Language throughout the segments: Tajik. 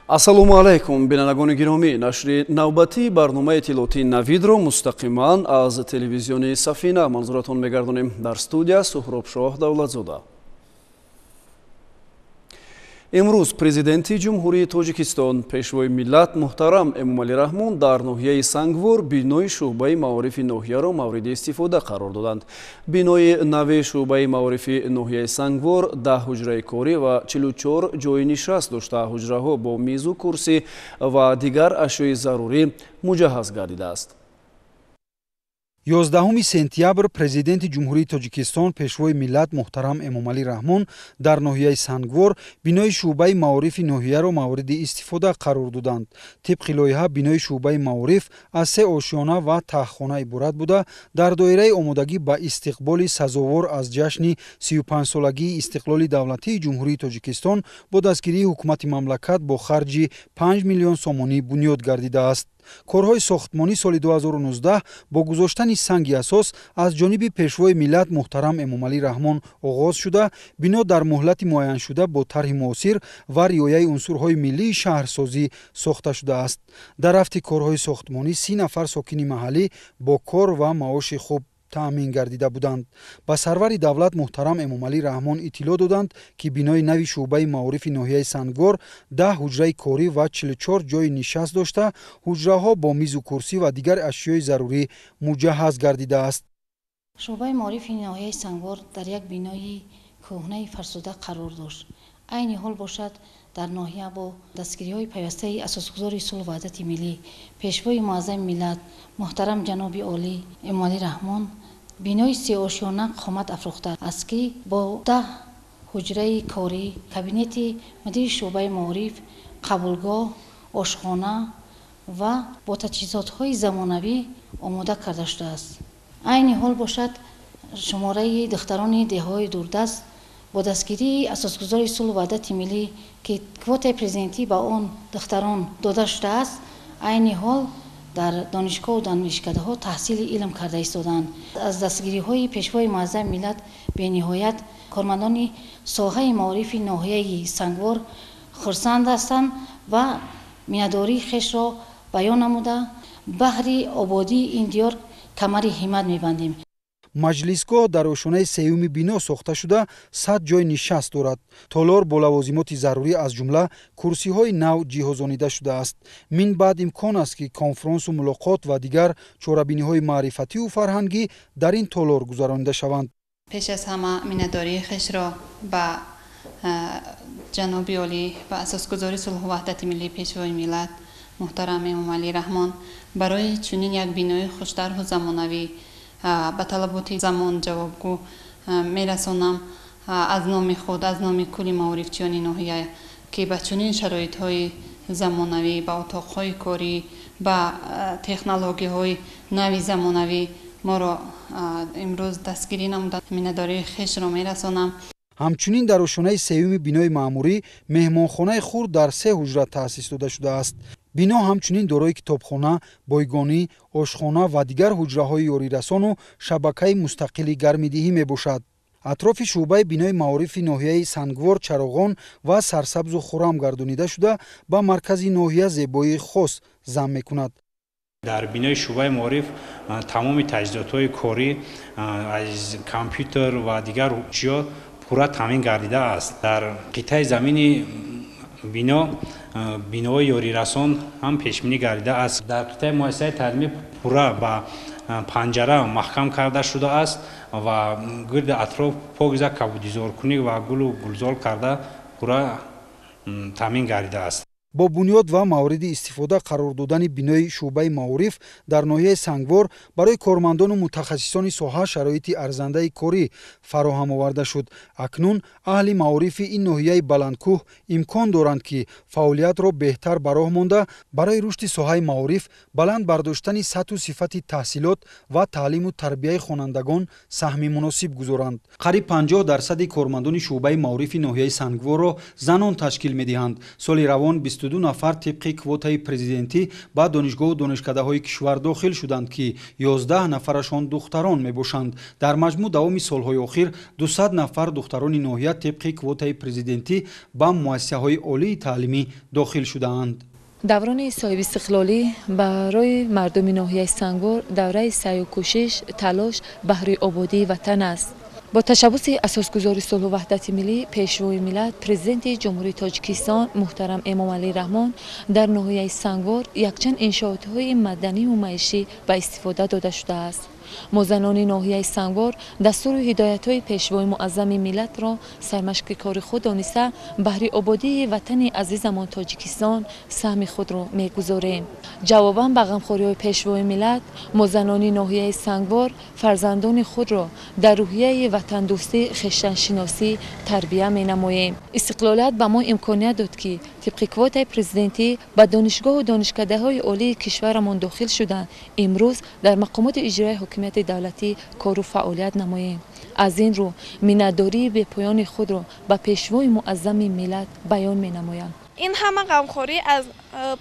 ассалому алайкум бинандагони гиромӣ, нашри навбатии барномаи иттилоотии Навидро мустақиман аз телевизиони Сафина манзуратон мегардонем. Дар студия Суҳробшоҳ Давлатзода. имрӯз президенти ҷумҳурии Тоҷикистон пешвои миллат муҳтарам Эмомалӣ Раҳмон дар ноҳияи Сангвор бинои шуъбаи маорифи ноҳияро мавриди истифода қарор доданд. Бинои нави шуъбаи маорифи ноҳияи Сангвор 10 ҳуҷраи корӣ ва 44 ҷойи нишаст дошта, ҳуҷраҳо бо мизу курсӣ ва дигар ашёи зарурӣ муҷаҳҳаз гардидааст. 11 сентябр президенти ҷумҳурии Тоҷикистон пешвои миллат муҳтарам Эмомалӣ Раҳмон дар ноҳияи Сангвор бинои шуъбаи маорифи ноҳияро мавриди истифода қарор доданд. Тибқи лоиҳа бинои шуъбаи маориф аз 3 ошёна ва таҳхона иборат буда, дар доираи омодагӣ ба истиқболи сазовор аз ҷашни 35-солагии истиқлоли давлатии ҷумҳурии Тоҷикистон бо дастгирии ҳукумати мамлакат бо харҷи 5 миллион сомонӣ бунёд гардидааст. Корҳои сохтмонӣ соли 2019 бо гузоштани санги асос аз ҷониби пешвои миллат муҳтарам Эмомалӣ Раҳмон оғоз шуда, бино дар муҳлати муайяншуда бо тарҳи муосир ва риояи унсурҳои миллии шаҳрсозӣ сохта шудааст. Дар рафти корҳои сохтмонӣ 30 нафар сокини маҳаллӣ бо кор ва маоши хуб таъмин гардида буданд. Ба сарвари давлат муҳтарам Эмомалӣ Раҳмон иттилоъ доданд, ки бинои нави шуъбаи маорифи ноҳияи Сангвор 10 ҳуҷраи корӣ ва 44 ҷойи нишаст дошта, ҳуҷраҳо бо мизу курсӣ ва дигар ашёи зарурӣ муҷаҳҳаз гардидааст. шуъбаи маорифи ноҳияи Сангвор дар як бинои кӯҳнаи фарсуда қарор дошт. айни ҳол бошад дар ноҳия бо дастгириҳои пайвастаи асосгузори сулҳу ваҳдати миллӣ, пешвои муаззами миллат муҳтарам ҷаноби олӣ Эмомалӣ Раҳмон бинои 3 ошёна қомат афрохта аст, ки бо 10 ҳуҷраи корӣ, кабинети мудири шуъбаи маориф, қабулгоҳ, ошхона ва бо таҷҳизотҳои замонавӣ омода карда шудааст. айни ҳол бошад шумораи духтарони деҳаҳои дурдаст бо дастгирии асосгузори сулҳу ваҳдати миллӣ, ки квотаи президентӣ ба он духтарон дода шудааст, айни ҳол дар донишгоҳу донишкадаҳо таҳсили илм карда истоданд. аз дастгириҳои пешвои муаззами миллат бениҳоят кормандони соҳаи маорифи ноҳияи Сангвор хурсанд ҳастанд ва миннатдории хешро баён намуда баҳри ободии ин диёр камари ҳиммат мебандем. маҷлисгоҳ дар ошонаи сеюми бино сохта шуда 100 ҷойи нишаст дорад. Толор бо лавозимоти зарурӣ аз ҷумла курсиҳои нав ҷиҳозонида шудааст. мин баъд имкон аст, ки конфронсу мулоқот ва дигар чорабиниҳои маърифативу фарҳангӣ дар ин толор гузаронида шаванд. пеш аз ҳама миннатдории хешро ба ҷаноби олӣ ва асосгузори сулҳу ваҳдати миллӣ пешвои миллат муҳтарам Эмомалӣ Раҳмон барои чунин як бинои хуштарҳу замонавӣ ба талаботи замон ҷавобгӯ мерасонам аз номи худ, аз номи кулли маорифчиёни ноҳия, ки ба чунин шароитҳои замонавӣ, ба отоқҳои корӣ, ба технологияҳои нави замонавӣ моро имрӯз дастгирӣ намуда миннатдории хешро мерасонам. ҳамчунин дар ошонаи сеюми бинои маъмурӣ меҳмонхонаи хурд дар 3 ҳуҷра таъсис дода шудааст. бино ҳамчунин дорои китобхона, бойгонӣ, ошхона ва дигар ҳуҷраҳои ёрирасону шабакаи мустақили гармидиҳӣ мебошад. атрофи шуъбаи бинои маорифи ноҳияи Сангвор чароғон ва сарсабзу хурам гардонида шуда, ба маркази ноҳия зебоии хос зам мекунад. дар бинои шуъбаи маориф тамоми таҷҳизотҳои корӣ аз компютер ва дигар ҷиё пурра таъмин гардидааст. дар қитъаи замини бино биноҳои ёрирасон ҳам пешбинӣ гардидааст. дар қитъаи муассисаи таълимӣ пурра ба панҷара маҳкам карда шудааст ва гирди атроф покиза кабудизоркунӣ ва гулу гулзор карда пурра таъмин гардидааст. бо бунёд ва мавриди истифода қарор додани бинои шуъбаи маориф дар ноҳияи Сангвор барои кормандону мутахассисони соҳа шароити арзандаи корӣ фароҳам оварда шуд. акнун аҳли маорифи ин ноҳияи баландкӯҳ имкон доранд, ки фаъолиятро беҳтар ба роҳ монда барои рушди соҳаи маориф баланд бардоштани сатҳу сифати таҳсилот ва таълиму тарбияи хонандагон саҳми муносиб гузоранд. қариб 50% кормандони шуъбаи маорифи ноҳияи Сангворро занон ташкил медиҳанд. соли равон 22 нафар тибқи квотаи президентӣ ба донишгоҳу донишкадаҳои кишвар дохил шуданд, ки 11 нафарашон духтарон мебошанд. Дар маҷмӯъ давоми солҳои охир 200 нафар духтарони ноҳия тибқи квотаи президентӣ ба муассисаҳои олии таълимӣ дохил шудаанд. даврони соҳибистиқлолӣ барои мардуми ноҳияи Сангвор давраи саъю кӯшиш, талош баҳри ободии ватан аст. با تشبث اساسگذار صلح و وحدت ملی پیشروی ملت پرزیدنت جمهوری تاجیکستان محترم امامعلی رحمان در ناحیه سنگوار یکچند انشاءات‌های مدنی و معیشی به استفاده داده شده است. ما زنان ناحیه سنگوار دستور و هدایت‌های پیشوای معظم ملت را سرمشق کار خود دانسته بهر آبادی وطن عزیزمان تاجیکستان سهم خود را می‌گذاریم. جواباً به غمخوری‌های پیشوای ملت ما زنان ناحیه سنگوار فرزندان خود را در روحیه وطن دوستی خویشتن‌شناسی تربیت می‌نماییم. استقلالیت به ما امکانیت داد که طبق کوتای پرزیدنتی به دانشگاه و دانشکده‌های عالی کشورمان داخل شدند. امروز در مقامات اجرایی حکومت دولتی کار و فعالیت نماییم. از این رو منتداری به پایان خود را به پیشوای معظم ملت بیان می‌نمایم. این همه غمخواری از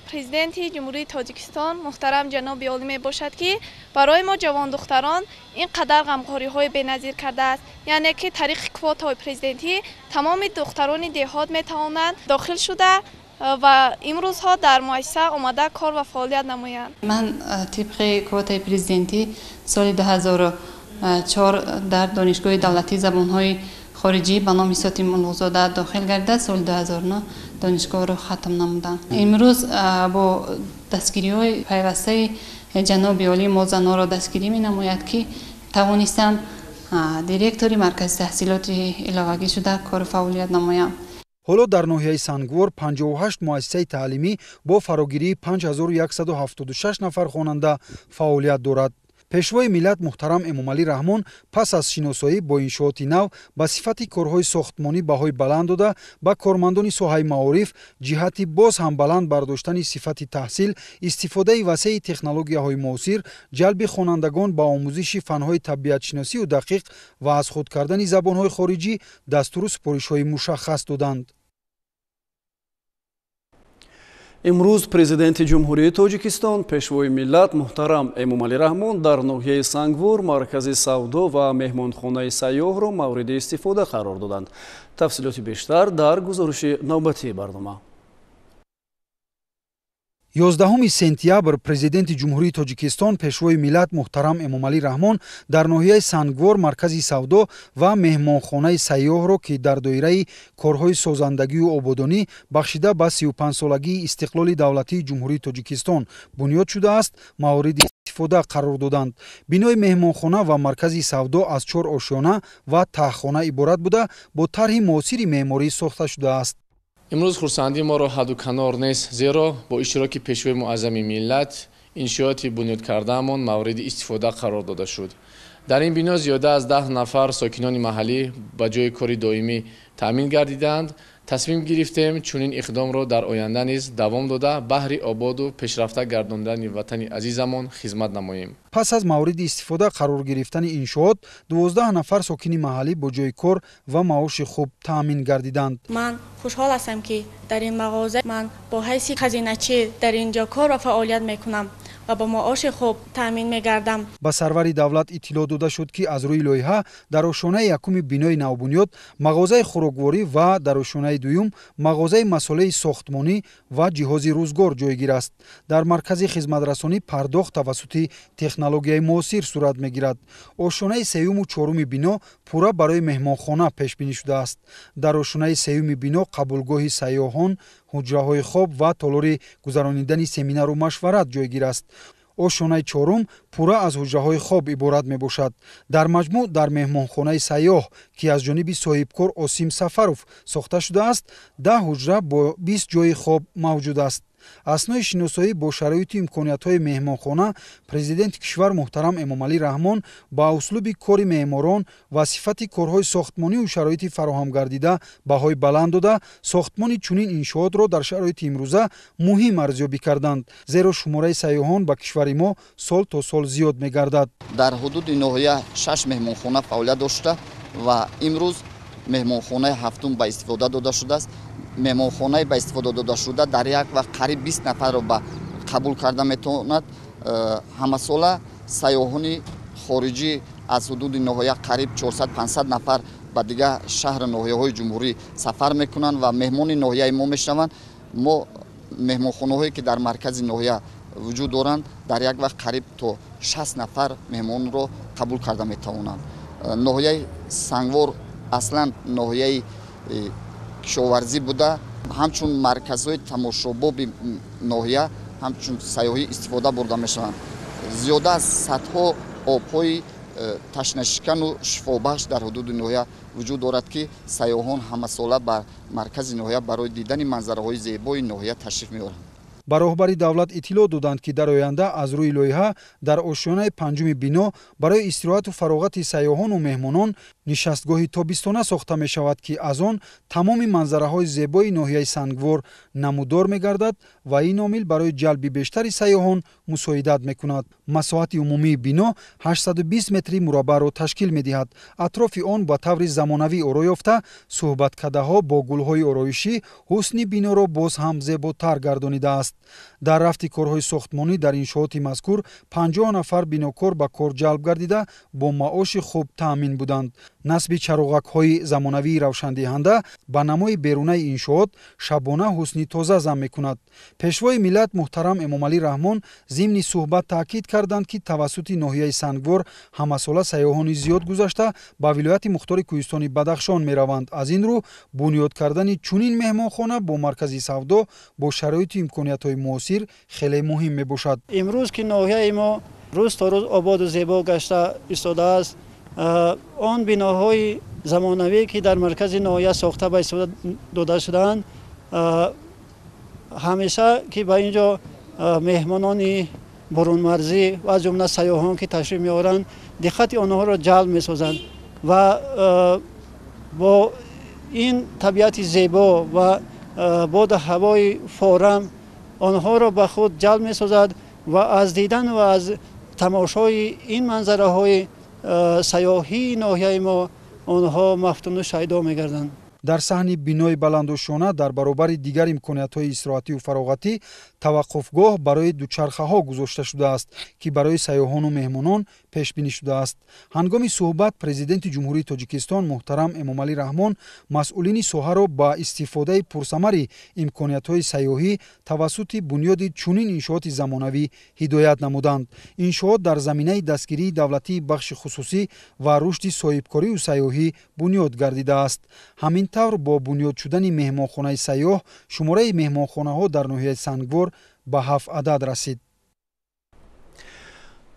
پرزیدنت جمهوری تاجیکستان محترم جناب عالی می باشد که برای ما جوان دختران اینقدر غمخوری های بی‌نظیر کرده است. یعنی که طریق کوتای پرزیدنتی تمام دختران دهات می توانند داخل شده و امروز ها در مؤسسه آمده کار و فعالیت نمایند. من طبق کوتای پرزیدنتی سال 2004 در دانشگاه دولتی زبان‌های خارجی به نام ساتی ملوزاده داخل گردید. سال 2009 دانشگاه را ختم نمودم. امروز با دستگیری‌های پیوسته جناب عالی ما زنان را دستگیری می‌نماید که توانستند دیرکتوری مرکز تحصیلات علاوگی شده کار فعالیت نمایند. ҳоло дар ноҳияи Сангвор 58 муассисаи таълимӣ бо фарогирии 5176 нафар хонанда фаъолият дорад. пешвои миллат муҳтарам эмомалӣ раҳмон пас аз шиносоӣ бо иншооти нав ба сифати корҳои сохтмонӣ баҳои баланд дода ба кормандони соҳаи маориф ҷиҳати боз ҳам баланд бардоштани сифати таҳсил, истифодаи васеъи технологияҳои муосир, ҷалби хонандагон ба омӯзиши фанҳои табиатшиносию дақиқ ва аз худ кардани забонҳои хориҷӣ дастуру супоришҳои мушаххас доданд. имрӯз президенти ҷумҳурии тоҷикистон пешвои миллат муҳтарам эмомалӣ раҳмон дар ноҳияи Сангвор маркази савдо ва меҳмонхонаи сайёҳро мавриди истифода қарор доданд. тафсилоти бештар дар гузориши навбатии барнома. 11 сентябр президенти ҷумҳурии тоҷикистон пешвои миллат муҳтарам эмомалӣ раҳмон дар ноҳияи Сангвор маркази савдо ва меҳмонхонаи сайёҳро, ки дар доираи корҳои созандагию ободонӣ бахшида ба 35-солагии истиқлоли давлатии ҷумҳурии тоҷикистон бунёд шудааст, мавриди истифода қарор доданд. бинои меҳмонхона ва маркази савдо аз 4 ошёна ва таҳхона иборат буда бо тарҳи муосири меъморӣ сохта шудааст. имрӯз хурсандии моро ҳадду канор нест, зеро бо иштироки пешвои муаззами миллат иншооти бунёдкардаамон мавриди истифода қарор дода шуд. дар ин бино зиёда аз 10 нафар сокинони маҳаллӣ ба ҷои кори доимӣ таъмин гардиданд. тасмим гирифтем чунин иқдомро дар оянда низ давом дода баҳри ободу пешрафта гардондани ватани азизамон хизмат намоем. пас аз мавриди истифода қарор гирифтани иншоот 12 нафар сокини маҳаллӣ бо ҷои кор ва маоши хуб таъмин гардиданд. ман хушҳол ҳастам ки дар ин мағоза ман бо ҳайси хазиначӣ дар инҷо кор ва фаъолият мекунам ва ба маоши хуб таъмин мегардам. ба сарвари давлат иттилоъ дода шуд ки аз рӯи лоиҳа дар ошонаи якуми бинои навбунёд мағозаи хӯрокворӣ ва дар ошонаи дуюм мағозаи масолаи сохтмонӣ ва ҷиҳози рӯзгор ҷойгир аст. дар маркази хизматрасонӣ пардохт тавассути технологияи муосир сурат мегирад. ошонаи сеюму чоруми бино пурра барои меҳмонхона пешбинӣ шудааст. дар ошонаи сеюми бино қабулгоҳи сайёҳон, ҳуҷраҳои хоб ва толори гузарондани семинару машварат ҷойгир аст. ошонаи чорум пурра аз ҳуҷраҳои хоб иборат мебошад. дар маҷмӯъ дар меҳмонхонаи сайёҳ, ки аз ҷониби соҳибкор Осим Сафаров сохта шудааст, 10 ҳуҷра бо 20 ҷои хоб мавҷуд аст. аснои шиносоӣ бо шароиту имкониятҳои меҳмонхона президенти кишвар муҳтарам эмомалӣ раҳмон ба услуби кори меъморон ва сифати корҳои сохтмонию шароити фароҳамгардида баҳои баланд дода сохтмони чунин иншоотро дар шароити имрӯза муҳим арзёбӣ карданд, зеро шумораи сайёҳон ба кишвари мо сол то сол зиёд мегардад. дар ҳудуди ноҳия 6 меҳмонхона фаъолият дошта ва имрӯз меҳмонхонаи ҳафтум ба истифода дода шудааст. меҳмонхонаи ба истифода додашуда дар як вақт қариб 20 нафарро ба қабул карда метавонад. ҳамасола сайёҳони хориҷӣ аз ҳудуди ноҳия қариб 400-500 нафар ба дигар шаҳр ноҳияҳои ҷумҳурӣ сафар мекунанд ва меҳмони ноҳияи мо мешаванд. мо меҳмонхонаҳое ки дар маркази ноҳия вуҷуд доранд дар як вақт қариб то 60 нафар меҳмонро қабул карда метавонанд. ноҳияи Сангвор аслан ноҳияи кишоварзӣ буда ҳамчун марказҳои тамошобоби ноҳия ҳамчун сайёҳӣ истифода бурда мешаванд. зиёда аз садҳо обҳои ташнашикану шифобахш дар ҳудуди ноҳия вуҷуд дорад ки сайёҳон ҳамасола ба маркази ноҳия барои дидани манзараҳои зебои ноҳия ташриф меоранд. ба роҳбари давлат иттилоъ доданд ки дар оянда аз рӯи лоиҳа дар ошёнаи панҷуми бино барои истироҳату фароғати сайёҳону меҳмонон нишастгоҳи тобистона сохта мешавад ки аз он тамоми манзараҳои зебои ноҳияи Сангвор намудор мегардад ва ин омил барои ҷалби бештари сайёҳон мусоидат мекунад. масоҳати умумии бино 820 метри мураббаъро ташкил медиҳад. атрофи он ба таври замонавӣ оро ёфта, суҳбаткадаҳо бо гулҳои ороишӣ ҳусни биноро боз ҳам зеботар гардонидааст. дар рафти корҳои сохтмонӣ дар иншооти мазкур 50 нафар бинокор ба кор ҷалб гардида бо маоши хуб таъмин буданд. насби чароғакҳои замонавии равшандиҳанда ба намои берунаи иншоот шабона ҳусни тоза зам мекунад. пешвои миллат муҳтарам Эмомалӣ Раҳмон зимни суҳбат таъкид карданд ки тавассути ноҳияи Сангвор ҳамасола сайёҳони зиёд гузашта ба вилояти мухтори Кӯҳистони Бадахшон мераванд. аз ин рӯ бунёд кардани чунин меҳмонхона бо маркази савдо бо шароиту имкониятҳои муосир хеле муҳим мебошад. имрӯз ки ноҳияи мо рӯз то рӯз ободу зебо гашта истодааст, он биноҳои замонавӣ ки дар маркази ноҳия сохта ба истифода дода шудаанд, ҳамеша ки ба ин ҷо меҳмонони бурунмарзӣ ва аз ҷумла сайёҳон ки ташриф меоранд диққати онҳоро ҷалб месозанд ва бо ин табиати зебо ва боду ҳавои форам онҳоро ба худ ҷалб месозад ва аз дидан ва аз тамошои ин манзараҳои сайёҳии ноҳияи мо онҳо мафтуну шайдо мегарданд. дар саҳни бинои баландошона дар баробари дигар имкониятҳои истироҳативу фароғатӣ таваққуфгоҳ барои дучархаҳо гузошта шудааст ки барои сайёҳону меҳмонон пешбинӣ шудааст. ҳангоми суҳбат президенти ҷумҳурии Тоҷикистон муҳтарам Эмомалӣ Раҳмон масъулини соҳаро ба истифодаи пурсамари имкониятҳои сайёҳӣ тавассути бунёди чунин иншооти замонавӣ ҳидоят намуданд. иншоот дар заминаи дастгирии давлатии бахши хусусӣ ва рушди соҳибкорию сайёҳӣ бунёд гардидааст. ҳамин тавр бо бунёд шудани меҳмонхонаи сайёҳ шумораи меҳмонхонаҳо дар ноҳияи Сангвор ба 7 адад расид.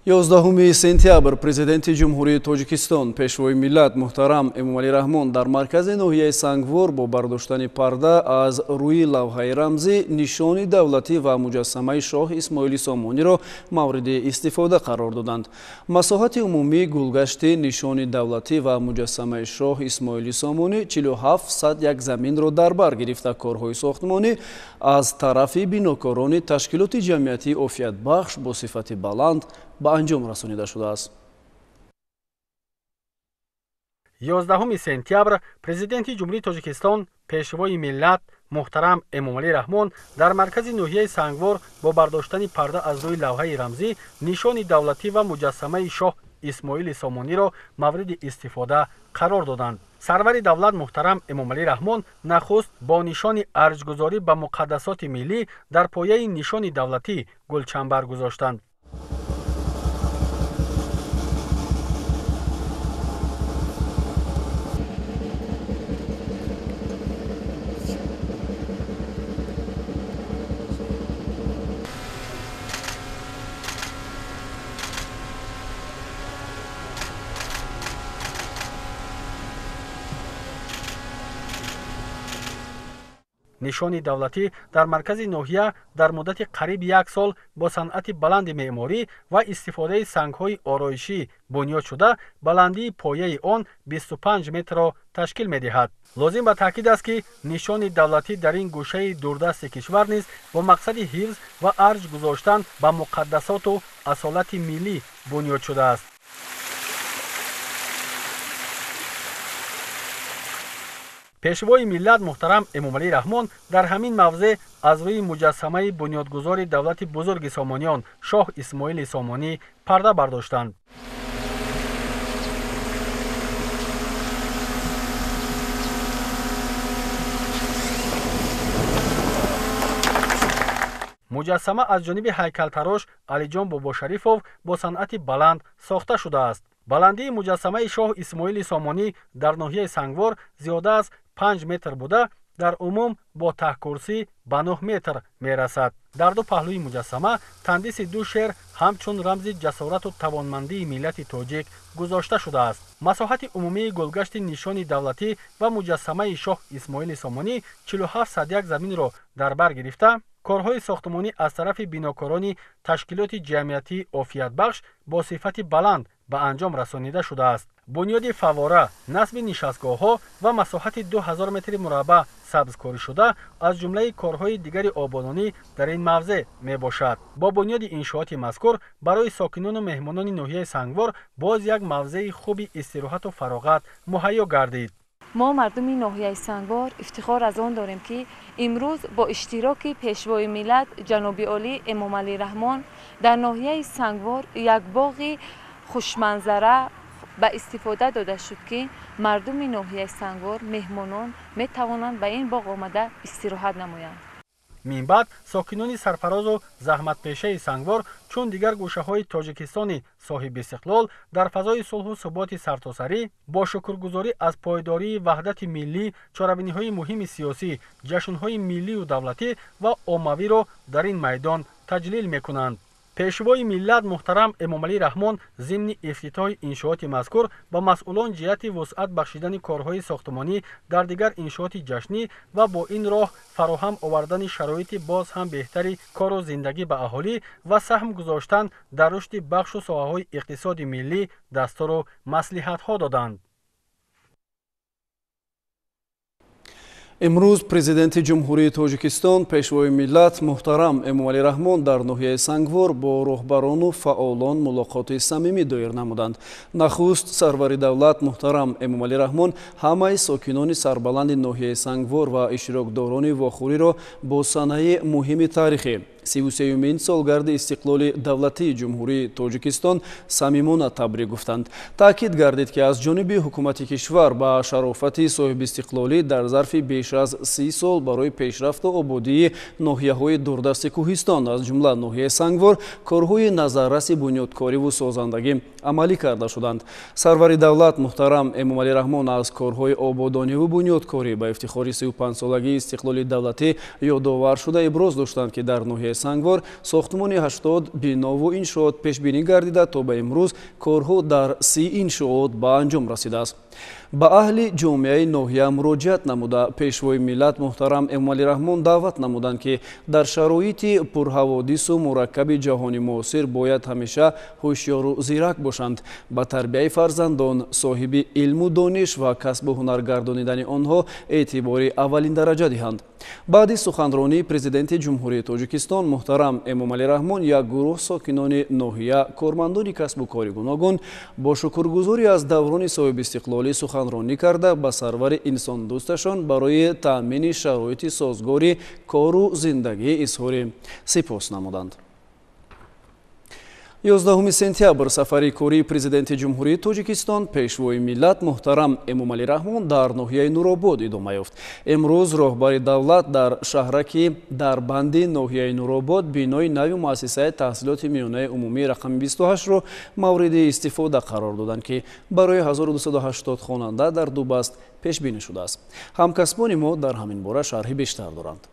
11 сентябр президенти ҷумҳурии Тоҷикистон пешвои миллат муҳтарам Эмомалӣ Раҳмон дар маркази ноҳияи Сангвор бо бардоштани парда аз рӯи лавҳаи рамзӣ нишони давлатӣ ва муҷассамаи шоҳ Исмоили Сомониро мавриди истифода қарор доданд. масоҳати умумии гулгашти нишони давлатӣ ва муҷассамаи шоҳ Исмоили Сомонӣ 47 садяк заминро дар бар гирифта корҳои сохтмонӣ аз тарафи бинокорони ташкилоти ҷамъиятии офиятбахш бо сифати баланд ба анҷом расонида шудааст. 11 сентябр президенти ҷумҳурии Тоҷикистон пешвои миллат муҳтарам Эмомалӣ Раҳмон дар маркази ноҳияи Сангвор бо бардоштани парда аз рӯи лавҳаи рамзӣ нишони давлатӣ ва муҷассамаи шоҳ Исмоили Сомониро мавриди истифода қарор доданд. сарвари давлат муҳтарам Эмомалӣ Раҳмон нахуст бо нишони арҷгузорӣ ба муқаддасоти миллӣ дар пояи нишони давлатӣ гулчанбар гузоштанд. нишони давлатӣ дар маркази ноҳия дар муддати қариб 1 сол бо санъати баланди меъморӣ ва истифодаи сангҳои ороишӣ бунёд шуда баландии пояи он 25 метрро ташкил медиҳад. лозим ба таъкид аст ки нишони давлатӣ дар ин гӯшаи дурдасти кишвар низ бо мақсади ҳифз ва арҷ гузоштан ба муқаддасоту асолати миллӣ бунёд шудааст. пешвои миллат муҳтарам эмомалӣ раҳмон дар ҳамин мавзеъ аз рӯи муҷассамаи бунёдгузори давлати бузурги сомониён шоҳ исмоили сомонӣ парда бардоштанд. муҷассама аз ҷониби ҳайкалтарош Алиҷон Бобошарифов бо санъати баланд сохта шудааст. баландии муҷассамаи шоҳ Исмоили Сомонӣ дар ноҳияи Сангвор зиёда аз 5 метр буда, дар умум бо таҳкурсӣ ба 9 метр мерасад. дар ду паҳлӯи муҷассама тандиси ду шер ҳамчун рамзи ҷасорату тавонмандии миллати тоҷик гузошта шудааст. масоҳати умумии гулгашти нишони давлатӣ ва муҷассамаи шоҳ Исмоили Сомонӣ 47 садяк заминро дар бар гирифта, корҳои сохтмонӣ аз тарафи бинокорони ташкилоти ҷамъиятии офиятбахш бо сифати баланд ба анҷом расонида шудааст. бунёди фаввора, насби нишастгоҳҳо ва масоҳати 2000 метри мураббаъ сабзкоришуда аз ҷумлаи корҳои дигари ободонӣ дар ин мавзеъ мебошад. бо бунёди иншооти мазкур барои сокинону меҳмонони ноҳияи Сангвор боз як мавзеи хуби истироҳату фароғат муҳайё гардид. мо мардуми ноҳияи Сангвор ифтихор аз он дорем ки имрӯз бо иштироки пешвои миллат ҷаноби олӣ Эмомалӣ Раҳмон дар ноҳияи Сангвор як боғи хушманзара ба истифода дода шуд ки мардуми ноҳияи Сангвор меҳмонон метавонанд ба ин боғ омада истироҳат намоянд. минбаъд сокинони сарфарозу заҳматпешаи Сангвор чун дигар гӯшаҳои тоҷикистони соҳиби истиқлол дар фазои сулҳу суботи сартосарӣ бо шукргузорӣ аз пойдории ваҳдати миллӣ чорабиниҳои муҳими сиёсӣ, ҷашнҳои миллию давлатӣ ва оммавиро дар ин майдон таҷлил мекунанд. пешвои миллат муҳтарам Эмомалӣ Раҳмон зимни ифтитоҳи иншооти мазкур ба масъулон ҷиҳати вусъат бахшидани корҳои сохтмонӣ дар дигар иншооти ҷашнӣ ва бо ин роҳ фароҳам овардани шароити боз ҳам беҳтари кору зиндагӣ ба аҳолӣ ва саҳм гузоштан дар рушди бахшу соҳаҳои иқтисоди миллӣ дастуру маслиҳатҳо доданд. имрӯз президенти ҷумҳурии Тоҷикистон пешвои миллат муҳтарам Эмомалӣ Раҳмон дар ноҳияи Сангвор бо роҳбарону фаъолон мулоқоти самимӣ доир намуданд. нахуст сарвари давлат муҳтарам Эмомалӣ Раҳмон ҳамаи сокинони сарбаланди ноҳияи Сангвор ва иштирокдорони вохӯриро бо санаи муҳими тарихӣ 33-мин солгарди истиқлоли давлатии ҷумҳурии Тоҷикистон самимона табрик гуфтанд. таъкид гардид ки аз ҷониби ҳукумати кишвар ба шарофати соҳибистиқлолӣ дар зарфи беш аз 30 сол барои пешрафту ободии ноҳияҳои дурдасти Кӯҳистон аз ҷумла ноҳияи Сангвор корҳои назарраси бунёдкориву созандагӣ амалӣ карда шуданд. сарвари давлат муҳтарам Эмомалӣ Раҳмон аз корҳои ободониву бунёдкорӣ ба ифтихори 35-солагии истиқлоли давлатӣ ёдовар шуда иброз доштанд ки дар ноҳияи Сангвор сохтмони 80 бинову иншоот пешбинӣ гардида то ба имрӯз корҳо дар 30 иншоот ба анҷом расидааст. ба аҳли ҷомеаи ноҳия муроҷиат намуда пешвои миллат муҳтарам Эмомалӣ Раҳмон даъват намуданд ки дар шароити пурҳаводису мураккаби ҷаҳони муосир бояд ҳамеша ҳушёру зирак бошанд, ба тарбияи фарзандон соҳиби илму дониш ва касбу ҳунар гардонидани онҳо эътибори аввалин дараҷа диҳанд. баъди суханронии президенти ҷумҳурии Тоҷикистон муҳтарам Эмомалӣ Раҳмон як гурӯҳ сокинони ноҳия кормандони касбу кори гуногун бо шукргузорӣ аз даврони соҳибистиқлолӣ суханронӣ карда ба сарвари инсондӯсташон барои таъмини шароити созгори кору зиндагӣ изҳори сипос намуданд. 11 сентябр сафари кории президенти ҷумҳурии Тоҷикистон пешвои миллат муҳтарам Эмомалӣ Раҳмон дар ноҳияи Нуробод идома ёфт. имрӯз роҳбари давлат дар шаҳраки Дарбанди ноҳияи Нуробод бинои нави муассисаи таҳсилоти миёнаи умумии рақами 28-ро мавриди истифода қарор доданд ки барои 1280 хонанда дар ду баст пешбинӣ шудааст. ҳамкасбони мо дар ҳамин бора шарҳи бештар доранд.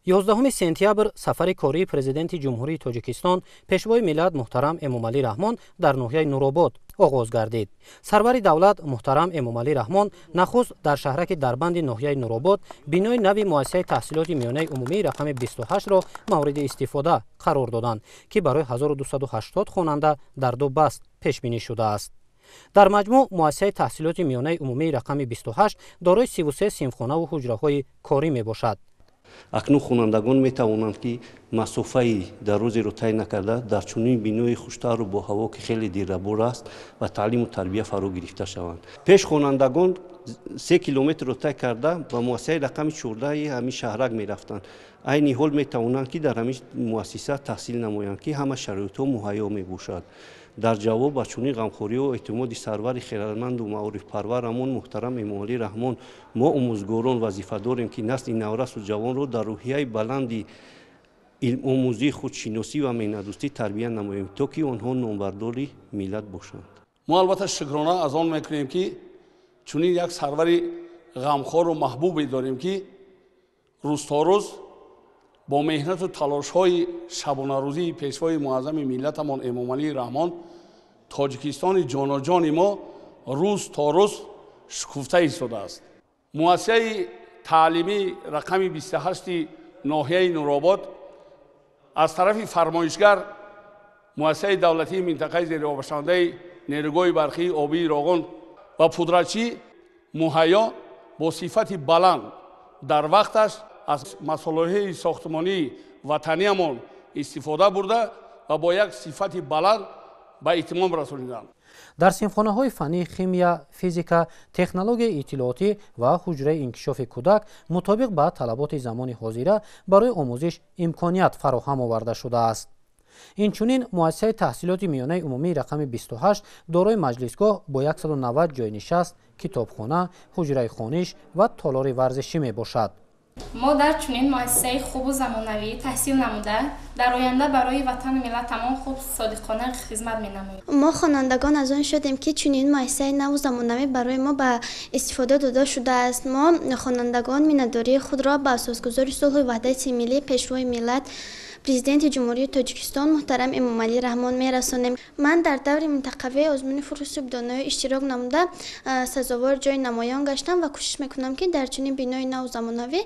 11 сентябр сафари кории президенти ҷумҳурии Тоҷикистон пешвои миллат муҳтарам Эмомалӣ Раҳмон дар ноҳияи Нуробод оғоз гардид. сарвари давлат муҳтарам Эмомалӣ Раҳмон нахуст дар шаҳраки Дарбанди ноҳияи Нуробод бинои нави муассисаи таҳсилоти миёнаи умумии рақами 28-ро мавриди истифода қарор доданд ки барои 1280 хонанда дар ду баст пешбинӣ шудааст. дар маҷмӯъ муассисаи таҳсилоти миёнаи умумии рақами 28 дорои 33 синфхонаву ҳуҷраҳои корӣ мебошад. акнун хонандагон метавонанд ки масофаи дарозеро тай накарда дар чунин бинои хуштару бо ҳаво ки хеле дирабор аст ва таълиму тарбия фаро гирифта шаванд. пеш хонандагон 3 километр тай карда ба муассисаи рақами 14 ҳамин шаҳрак мерафтанд. айни ҳол метавонанд ки дар ҳамин муассиса таҳсил намоянд ки ҳама шароитҳо муҳайё мебошад. дар ҷавоб ба чунин ғамхориҳо эътимоди сарвари хиратманду маорифпарвар ҳамон муҳтарам эмомалӣ раҳмон мо омӯзгорон вазифа дорем ки насли наврасу ҷавонро дар рӯҳияи баланди илмомӯзӣ худшиносӣ ва меҳнатдӯстӣ тарбия намоем то ки онҳо номбардори миллат бошанд. мо албатта шукрона аз он мекунем ки чунин як сарвари ғамхору маҳбубе дорем ки рӯзторӯз бо меҳнату талошҳои шабонарӯзии пешвои муаззами миллатамон эмомалии раҳмон тоҷикистони ҷоноҷони мо рӯз то рӯз шукуфта истодааст. муассисаи таълимии рақами 28 ноҳияи нуробод аз тарафи фармоишгар муассисаи давлатии минтақаи зериобашавандаи нерӯгоҳи барқии обии Роғун ва пудратчӣ муҳайё бо сифати баланд дар вақташ аз масолиҳаи сохтмонии ватаниамон истифода бурда ва бо як сифати баланд ба иттимом расониданд. дар синфхонаҳои фаннии химия, физика, технологияи иттилоотӣ ва ҳуҷраи инкишофи кӯдак мутобиқ ба талаботи замони ҳозира барои омӯзиш имконият фароҳам оварда шудааст. инчунин муассисаи таҳсилоти миёнаи умумии рақами 28 дорои маҷлисгоҳ бо 190 ҷойнишаст, китобхона, ҳуҷраи хониш ва толори варзишӣ мебошад. мо дар чунин муассисаи хубу замонавӣ таҳсил намуда дар оянда барои ватану миллатамон хуб содиқона хизмат менамоем. мо хонандагон аз он шудем ки чунин муассисаи наву замонавӣ барои мо ба истифода дода шудааст. мо хонандагон миннатдории худро ба асосгузори сулҳу ваҳдати миллӣ пешвои миллат президенти ҷумҳурии Тоҷикистон муҳтарам Эмомалӣ Раҳмон мерасонем. ман дар даври минтақавии озмуни фурӯсиб доноӣ иштирок намуда сазовор ҷои намоён гаштам ва кӯшиш мекунам ки дар чунин бинои наву замонавӣ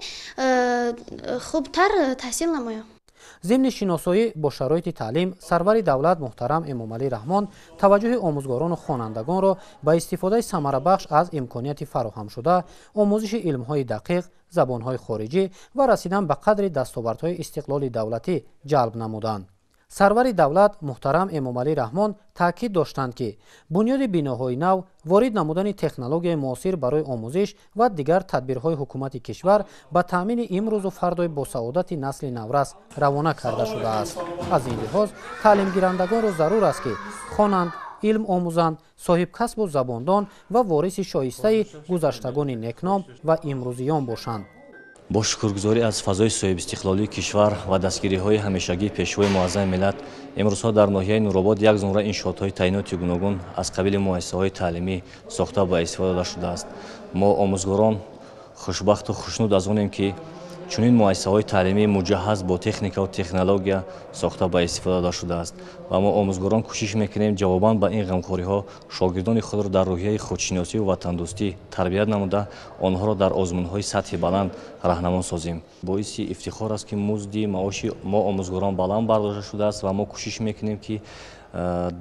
хубтар таҳсил намоям. зимни шиносоӣ бо шароити таълим сарвари давлат муҳтарам Эмомалӣ Раҳмон таваҷҷӯҳи омӯзгорону хонандагонро ба истифодаи самарабахш аз имконияти фароҳамшуда омӯзиши илмҳои дақиқ, забонҳои хориҷӣ ва расидан ба қадри дастовардҳои истиқлоли давлатӣ ҷалб намуданд. сарвари давлат муҳтарам Эмомалӣ Раҳмон таъкид доштанд ки бунёди биноҳои нав, ворид намудани технологияи муосир барои омӯзиш ва дигар тадбирҳои ҳукумати кишвар ба таъмини имрӯзу фардои босаодати насли наврас равона карда шудааст. аз ин лиҳоз таълимгирандагонро зарур аст ки хонанд, илм омӯзанд, соҳибкасбу забондон ва вориси шоистаи гузаштагони некном ва имрӯзиён бошанд. бо шукргузорӣ аз фазои соҳибистиқлолии кишвар ва дастгириҳои ҳамешагии пешвои муаззами миллат имрӯзҳо дар ноҳияи нуробод як зумра иншоотҳои таъиноти гуногун аз қабили муассисаҳои таълимӣ сохта ба истифода дода шудааст. мо омӯзгорон хушбахту хушнуд аз онем ки чунин муассисаҳои таълимӣ муҷаҳҳаз бо техникаву технология сохта ба истифода дода шудааст ва мо омӯзгорон кӯшиш мекунем ҷавобан ба ин ғамхориҳо шогирдони худро дар рӯҳияи худшиносиву ватандӯстӣ тарбият намуда онҳоро дар озмунҳои сатҳи баланд раҳнамон созем. боиси ифтихор аст ки музди маоши мо омӯзгорон баланд бардошта шудааст ва мо кӯшиш мекунем ки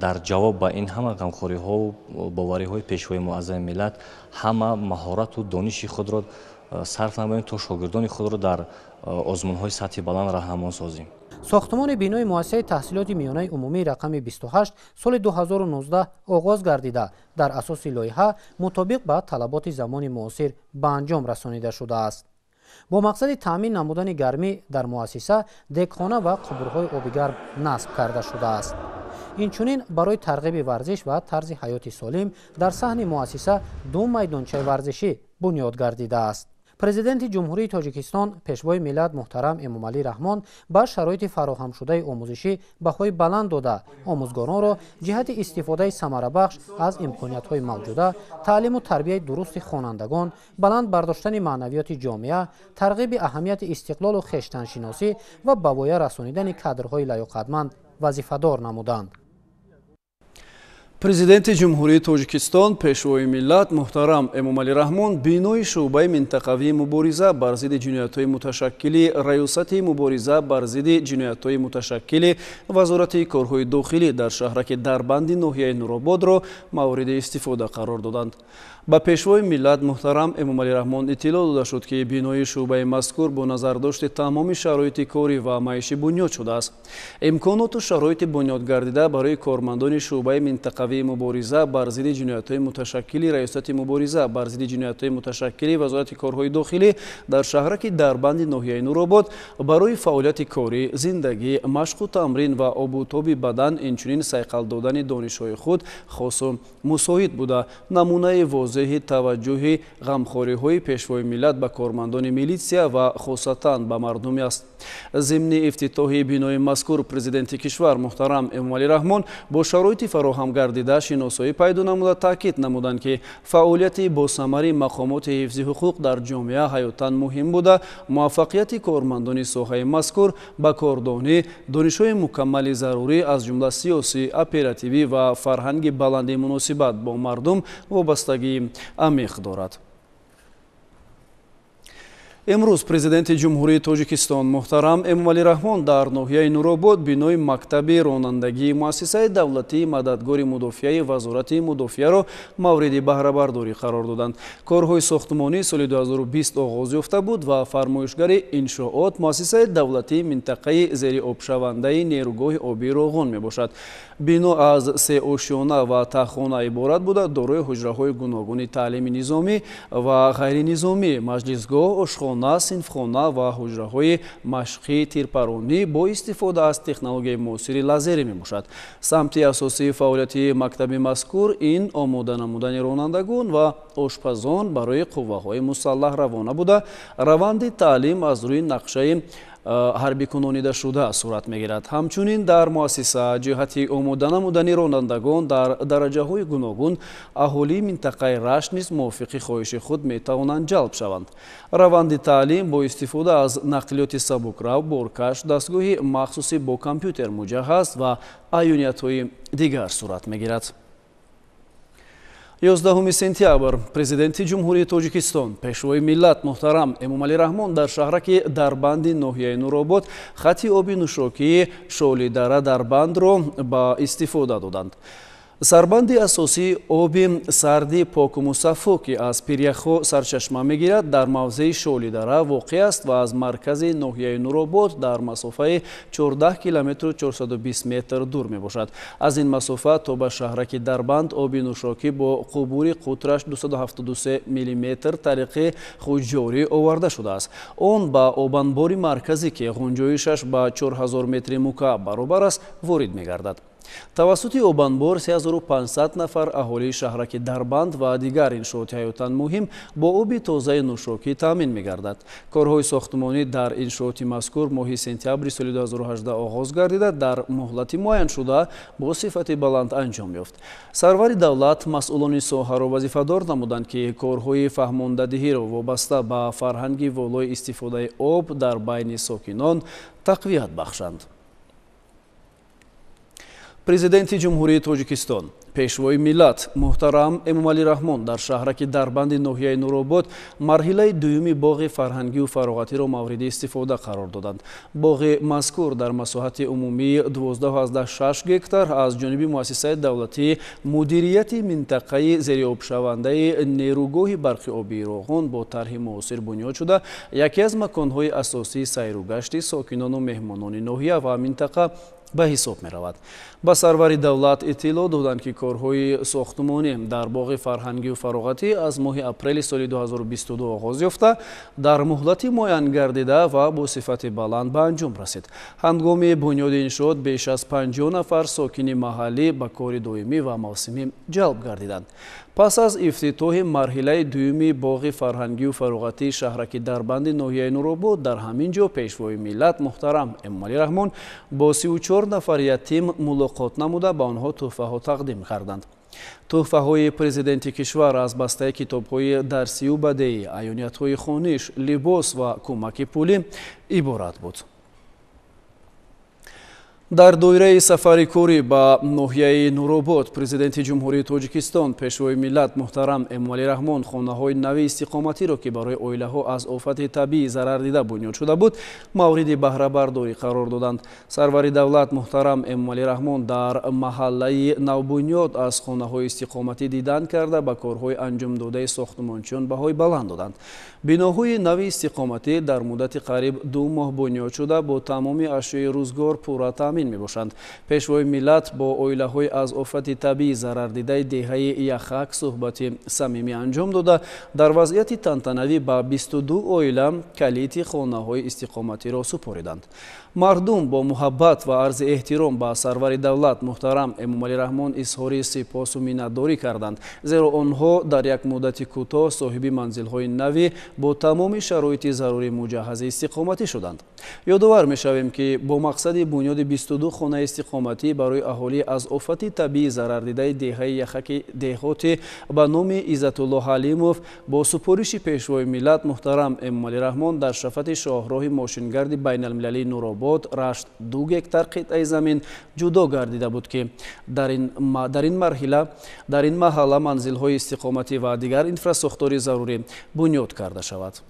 дар ҷавоб ба ин ҳама ғамхориҳову бовариҳои пешвои муаззами миллат ҳама маҳорату дониши худро сарф намоем то шогирдони худро дар озмунҳои сатҳи баланд раҳнамон созем. сохтмони бинои муассисаи таҳсилоти миёнаи умумии рақами 28 соли 2019 оғоз гардида дар асоси лоиҳа мутобиқ ба талаботи замони муосир ба анҷом расонида шудааст. бо мақсади таъмин намудани гармӣ дар муассиса дегхона ва қубурҳои обигарм насб карда шудааст. инчунин барои тарғиби варзиш ва тарзи ҳаёти солим дар саҳни муассиса 2 майдончаи варзишӣ бунёд гардидааст. президенти ҷумҳурии Тоҷикистон пешвои миллат муҳтарам Эмомалӣ Раҳмон ба шароити фароҳамшудаи омӯзишӣ баҳои баланд дода омӯзгоронро ҷиҳати истифодаи самарабахш аз имкониятҳои мавҷуда, таълиму тарбияи дурусти хонандагон, баланд бардоштани маънавиёти ҷомеа, тарғиби аҳамияти истиқлолу хештаншиносӣ ва ба воя расонидани кадрҳои лаёқатманд вазифадор намуданд. президенти ҷумҳурии Тоҷикистон пешвои миллат муҳтарам Эмомалӣ Раҳмон бинои шуъбаи минтақавии мубориза бар зидди ҷиноятҳои муташаккили раёсати мубориза бар зидди ҷиноятҳои муташаккили вазорати корҳои дохилӣ дар шаҳраки Дарбанди ноҳияи Нурободро мавриди истифода қарор доданд. ба пешвои миллат муҳтарам Эмомалӣ Раҳмон иттилоъ дода шуд ки бинои шуъбаи мазкур бо назардошти тамоми шароити корӣ ва маишӣ бунёд шудааст. имконоту шароити бунёдгардида барои кормандони шуъбаи минтақавӣ наҳиявии мубориза бар зидди ҷиноятҳои муташаккили раёсати мубориза бар зидди ҷиноятҳои муташаккили вазорати корҳои дохилӣ дар шаҳраки дарбанди ноҳияи Нуробод барои фаъолияти корӣ, зиндагӣ, машқу тамрин ва обутоби бадан инчунин сайқал додани донишҳои худ хосу мусоид буда намунаи возеҳи таваҷҷӯҳи ғамхориҳои пешвои миллат ба кормандони милитсия ва хосатан ба мардуми аст. Зимни ифтитоҳи бинои мазкур президенти кишвар муҳтарам Эмомалӣ Раҳмон бо шароити фароҳам гардида шиносоӣ пайдо намуда таъкид намуданд ки фаъолияти босамари мақомоти ҳифзи ҳуқуқ дар ҷомеа ҳаётан муҳим буда муваффақияти кормандони соҳаи мазкур ба кордонӣ донишҳои мукаммали зарурӣ аз ҷумла сиёсӣ, оперативӣ ва фарҳанги баланди муносибат бо мардум вобастагии амиқ дорад. امروز پرزیدنت جمهوری تاجیکستان محترم امومالی رحمان در ناحیه نوروباد بینای مکتب رانندگی مؤسسه دولتی مددگار مدافعه وزارت مدافعه را مورد بهره برداری قرار دادند. کارهای ساختمانی سال 2020 آغاز یافته بود و فرمایشگر انشاءات مؤسسه دولتی منطقه زیر آب شونده نیروگاه آبی روغن می باشد. بنا از 3 آشیانه و تخانه عبارت بوده دارای حجره‌های گوناگون تعلیم نظامی و غیر نظامی، مجلسگاه، آشخانه، صنفخانه و حجره‌های مشقی تیرپرانی با استفاده از تکنولوژی معاصر لازری می باشد. سمت اساسی فعالیت مکتب مذکور این آماده نمودن رانندگان و آشپزان برای قوه‌های مسلح روانه بوده روند تعلیم از روی نقشه ҳарбӣ кунонида шуда сурат мегирад. ҳамчунин дар муассиса ҷиҳати омода намудани ронандагон дар дараҷаҳои гуногун аҳолии минтақаи Рашт низ мувофиқи хоҳиши худ метавонанд ҷалб шаванд. раванди таълим бо истифода аз нақлиёти сабукрав, боркаш, дастгоҳи махсуси бо компютер муҷаҳҳаз ва айёниятҳои дигар сурат мегирад. 11 сентябр президенти ҷумҳурии Тоҷикистон пешвои миллат муҳтарам Эмомалӣ Раҳмон дар шаҳраки Дарбанди ноҳияи Нуробод хати оби нӯшокии Шолидара Дарбандро ба истифода доданд. сарбанди асосии оби сарди поку мусаффо ки аз пиряхҳо сарчашма мегирад дар мавзеи Шолидара воқеъ аст ва аз маркази ноҳияи Нуробод дар масофаи 14 километру 420 метр дур мебошад. аз ин масофа то ба шаҳраки Дарбанд оби нӯшокӣ бо қубури қутраш 273 миллиметр тариқи худ ҷорӣ оварда шудааст. он ба обанбори марказӣ ки ғунҷоишаш ба 4000 метри мукааб баробар аст ворид мегардад. тавассути обанбор 3500 нафар аҳолии шаҳраки Дарбанд ва дигар иншооти ҳаётан муҳим бо оби тозаи нӯшокӣ таъмин мегардад. корҳои сохтмонӣ дар иншооти мазкур моҳи сентябри соли 2018 оғоз гардида дар муҳлати муайян шуда бо сифати баланд анҷом ёфт. сарвари давлат масъулони соҳаро вазифадор намуданд ки корҳои фаҳмондадиҳиро вобаста ба фарҳанги волои истифодаи об дар байни сокинон тақвият бахшанд. президенти ҷумҳурии Тоҷикистон пешвои миллат муҳтарам Эмомалӣ Раҳмон дар шаҳраки Дарбанди ноҳияи Нуробод марҳилаи дуюми боғи фарҳангию фароғатиро мавриди истифода қарор доданд. боғи мазкур дар масоҳати умумии 12.6 гектар аз ҷониби муассисаи давлатии мудирияти минтақаи зериобшавандаи нерӯгоҳи барқи обии Роғон бо тарҳи муосир бунёд шуда яке аз маконҳои асосии сайру гашти сокинону меҳмонони ноҳия ва минтақа ба ҳисоб меравад. ба сарвари давлат иттилоъ доданд ки корҳои сохтмонӣ дар боғи фарҳангию фароғатӣ аз моҳи апрели соли 2022 оғоз ёфта дар муҳлати муайян гардида ва бо сифати баланд ба анҷом расид. ҳангоми бунёди иншоот беш аз 50 нафар сокини маҳаллӣ ба кори доимӣ ва мавсимӣ ҷалб гардиданд. пас аз ифтитоҳи марҳилаи дуюми боғи фарҳангию фароғатии шаҳраки Дарбанди ноҳияи Нуробод дар ҳамин ҷо пешвои миллат муҳтарам Эмомалӣ Раҳмон бо 34 нафари ятим мулоқот намуда ба онҳо тӯҳфаҳо тақдим карданд. тӯҳфаҳои президенти кишвар аз бастаи китобҳои дарсию бадеӣ, айёниятҳои хониш, либос ва кӯмаки пулӣ иборат буд. дар доираи сафари корӣ ба ноҳияи Нуробод президенти ҷумҳурии Тоҷикистон пешвои миллат муҳтарам Эмомалӣ Раҳмон хонаҳои нави истиқоматиро ки барои оилаҳо аз офати табиӣ зарардида бунёд шуда буд мавриди баҳрабардорӣ қарор доданд. сарвари давлат муҳтарам Эмомалӣ Раҳмон дар маҳаллаи навбунёд аз хонаҳои истиқоматӣ дидан карда ба корҳои анҷомдодаи сохтмончиён баҳои баланд доданд. биноҳои нави истиқоматӣ дар муддати қариб 2 моҳ бунёд шуда бо тамоми ашёи рӯзгор пурра таъмин таъмин мебошанд. пешвои миллат бо оилаҳои аз офати табиӣ зарардидаи деҳаи яхак суҳбати самимӣ анҷом дода дар вазъияти тантанавӣ ба 22 оила калити хонаҳои истиқоматиро супориданд. мардум бо муҳаббат ва арзи эҳтиром ба сарвари давлат муҳтарам Эмомалӣ Раҳмон изҳори сипосу миннатдорӣ карданд, зеро онҳо дар як муддати кӯтоҳ соҳиби манзилҳои навӣ бо тамоми шароити зарури муҷаҳҳази истиқоматӣ шуданд. ёдовар мешавем, ки бо мақсади бунёди 22 хонаи истиқоматӣ барои аҳолӣ аз офати табиӣ зарардидаи деҳаи яхаки деҳоти ба номи Иззатулло Ҳалимов бо супориши пешвои миллат муҳтарам Эмомалӣ Раҳмон дар шафати шоҳроҳи мошингарди байналмилалии Нуробод рашт 2 гектар қитъаи замин ҷудо гардида буд, ки дар ин маҳалла манзилҳои истиқоматӣ ва дигар инфрасохтори зарурӣ бунёд карда шавад.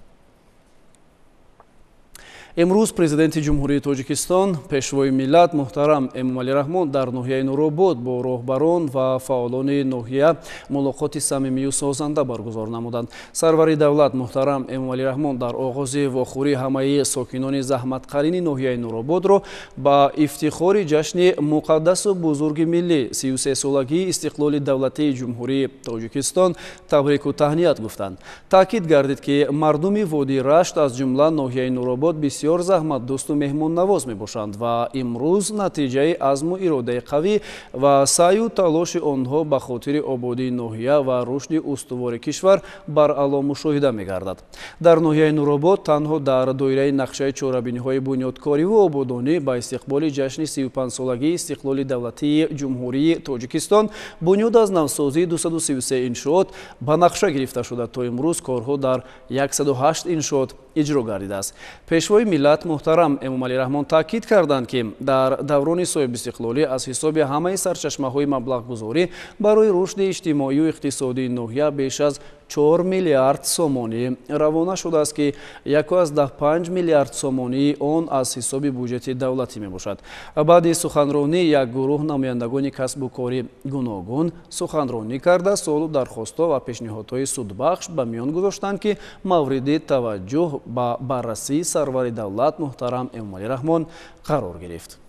имрӯз президенти ҷумҳурии Тоҷикистон пешвои миллат муҳтарам Эмомалӣ Раҳмон дар ноҳияи Нуробод бо роҳбарон ва фаъолони ноҳия мулоқоти самимию созанда баргузор намуданд. сарвари давлат муҳтарам Эмомалӣ Раҳмон дар оғози вохӯрии ҳамаи сокинони заҳматкарини ноҳияи Нурободро ба ифтихори ҷашни муқаддасу бузурги миллӣ 33-солагии истиқлоли давлатии ҷумҳурии Тоҷикистон табрику таҳният гуфтанд. таъкид гардид, ки мардуми водии Рашт аз ҷумла ноҳияи Нуробод бисёр заҳматдӯсту меҳмоннавоз мебошанд ва имрӯз натиҷаи азму иродаи қавӣ ва саъю талоши онҳо ба хотири ободии ноҳия ва рушди устувори кишвар баръало мушоҳида мегардад. дар ноҳияи Нуробод танҳо дар доираи нақшаи чорабиниҳои бунёдкориву ободонӣ ба истиқболи ҷашни 35-солагии истиқлоли давлатии ҷумҳурии Тоҷикистон бунёд аз навсозии 233 иншоот ба нақша гирифта шуда то имрӯз корҳо дар 108 иншоот иҷро гардидааст. пешвои миллат муҳтарам Эмомалӣ Раҳмон таъкид карданд, ки дар даврони соҳибистиқлолӣ аз ҳисоби ҳамаи сарчашмаҳои маблағгузорӣ барои рушди иҷтимоию иқтисодии ноҳия беш аз 4 миллиард сомонӣ равона шудааст, ки 1.5 миллиард сомонии он аз ҳисоби буҷети давлатӣ мебошад. баъди суханронӣ як гурӯҳ намояндагони касбу кори гуногун суханронӣ карда солу дархостҳо ва пешниҳодҳои судбахш ба миён гузоштанд, ки мавриди таваҷҷӯҳ ба баррасии сарвари давлат муҳтарам Эмомалӣ Раҳмон қарор гирифт.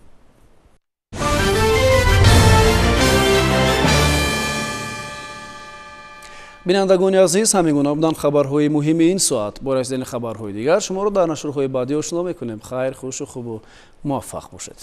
бинандагони азиз, ҳамин гуна буданд хабарҳои муҳими ин соат. бо расидани хабарҳои дигар шуморо дар нашрҳои баъдӣ ошно мекунем. хайр, хушу хубу муваффақ бошед.